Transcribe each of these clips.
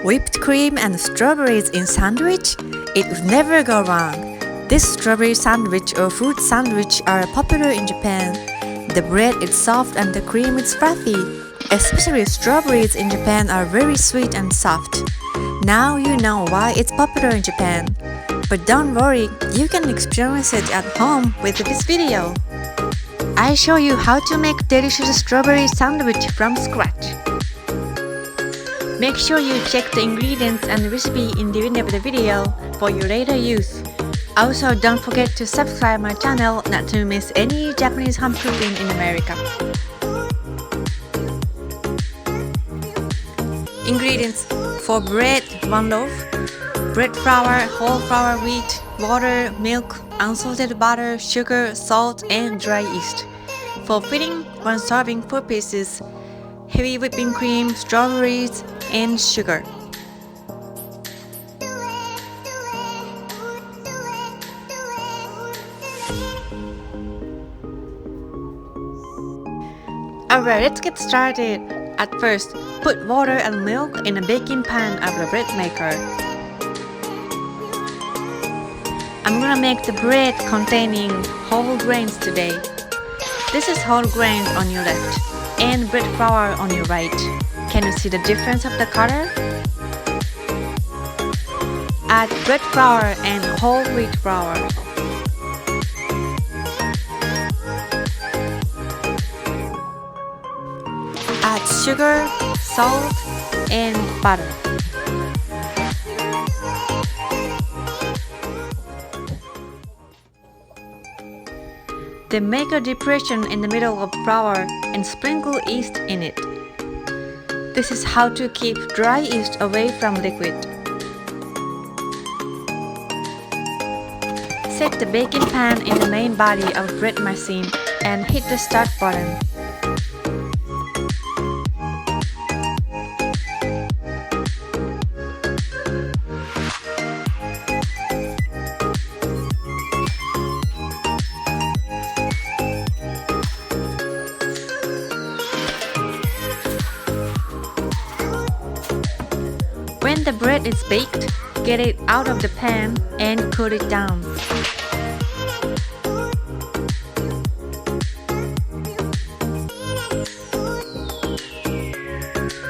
Whipped cream and strawberries in sandwich? It would never go wrong. This strawberry sandwich or fruit sandwich are popular in Japan. The bread is soft and the cream is fluffy. Especially strawberries in Japan are very sweet and soft. Now you know why it's popular in Japan. But don't worry, you can experience it at home with this video. I show you how to make delicious strawberry sandwich from scratch. Make sure you check the ingredients and recipe in the end of the video for your later use. Also, don't forget to subscribe my channel not to miss any Japanese home cooking in America. Ingredients: for bread, 1 loaf, bread flour, whole flour, wheat, water, milk, unsalted butter, sugar, salt, and dry yeast. For filling, 1 serving 4 pieces, heavy whipping cream, strawberries, and sugar. Alright, let's get started. At first, put water and milk in a baking pan of the bread maker. I'm gonna make the bread containing whole grains today. This is whole grains on your left and bread flour on your right. Can you see the difference of the color? Add bread flour and whole wheat flour. Add sugar, salt, and butter. Then make a depression in the middle of flour and sprinkle yeast in it. This is how to keep dry yeast away from liquid. Set the baking pan in the main body of bread machine and hit the start button. When the bread is baked, get it out of the pan and cool it down.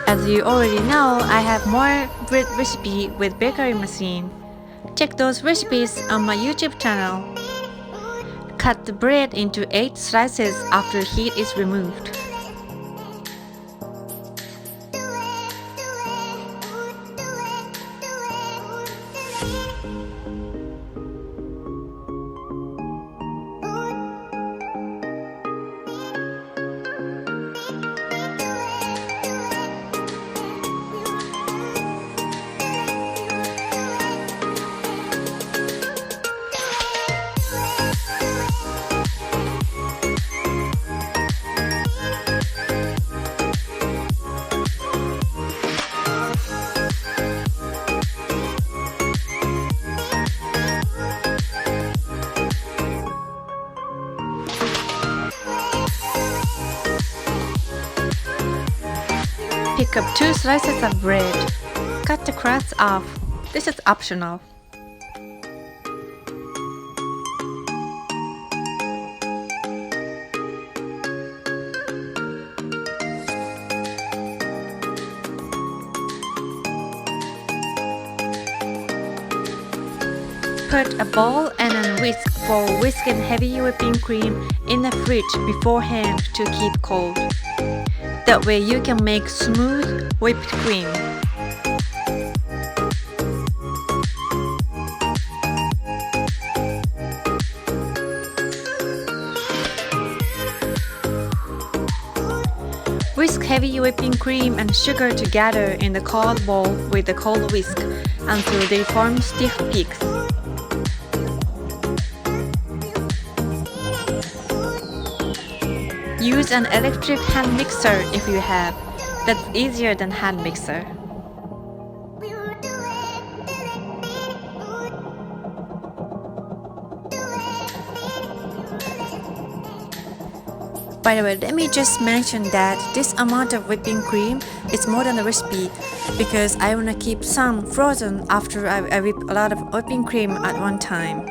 As you already know, I have more bread recipe with bakery machine. Check those recipes on my YouTube channel. Cut the bread into 8 slices after heat is removed. Pick up 2 slices of bread. Cut the crusts off. This is optional. Put a bowl and a whisk for whisking heavy whipping cream in the fridge beforehand to keep cold. That way you can make smooth whipped cream. Whisk heavy whipping cream and sugar together in the cold bowl with the cold whisk until they form stiff peaks. Use an electric hand mixer if you have. That's easier than hand mixer. By the way, let me just mention that this amount of whipping cream is more than the recipe because I want to keep some frozen after I whip a lot of whipping cream at one time.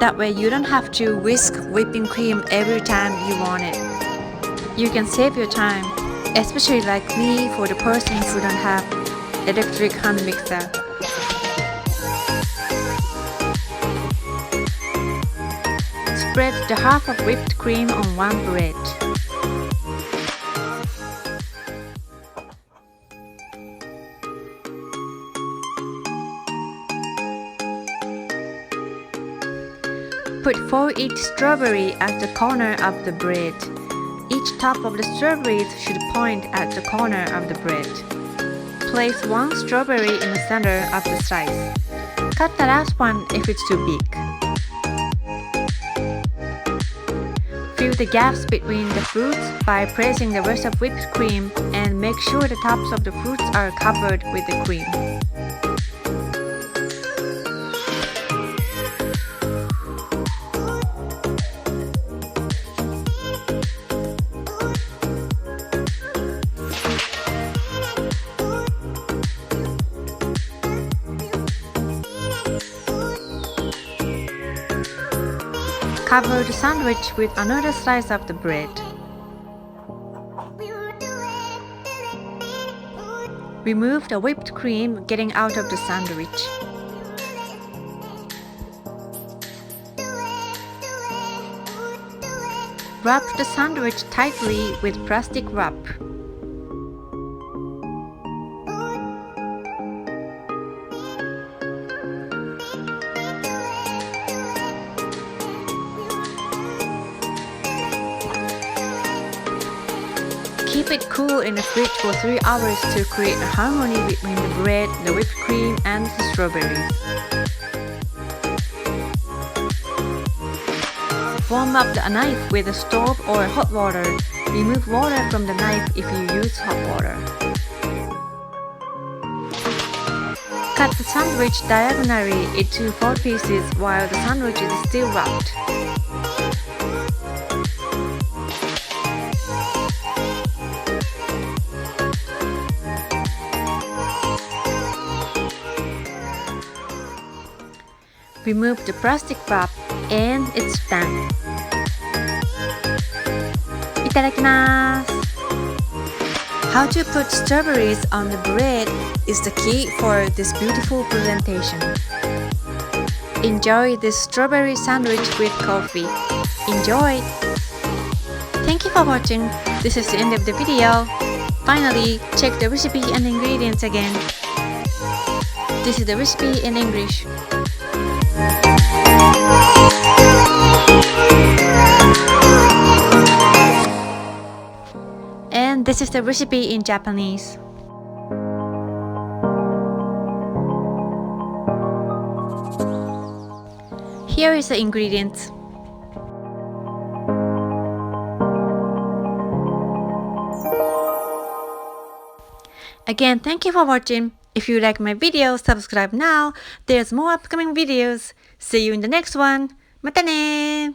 That way you don't have to whisk whipping cream every time you want it. You can save your time, especially like me for the person who don't have electric hand mixer. Spread the half of whipped cream on one bread. Put 4 each strawberry at the corner of the bread. Each top of the strawberries should point at the corner of the bread. Place 1 strawberry in the center of the slice. Cut the last one if it's too big. Fill the gaps between the fruits by pressing the rest of whipped cream and make sure the tops of the fruits are covered with the cream. Cover the sandwich with another slice of the bread. Remove the whipped cream getting out of the sandwich. Wrap the sandwich tightly with plastic wrap. Keep it cool in the fridge for 3 hours to create a harmony between the bread, the whipped cream, and the strawberries. Warm up the knife with a stove or hot water. Remove water from the knife if you use hot water. Cut the sandwich diagonally into 4 pieces while the sandwich is still wrapped. Remove the plastic wrap and it's done. いただきます。How to put strawberries on the bread is the key for this beautiful presentation. Enjoy this strawberry sandwich with coffee. Enjoy! Thank you for watching. This is the end of the video. Finally, check the recipe and ingredients again. This is the recipe in English. And this is the recipe in Japanese. Here is the ingredients. Again, thank you for watching. If you like my video, subscribe now. There's more upcoming videos. See you in the next one. またね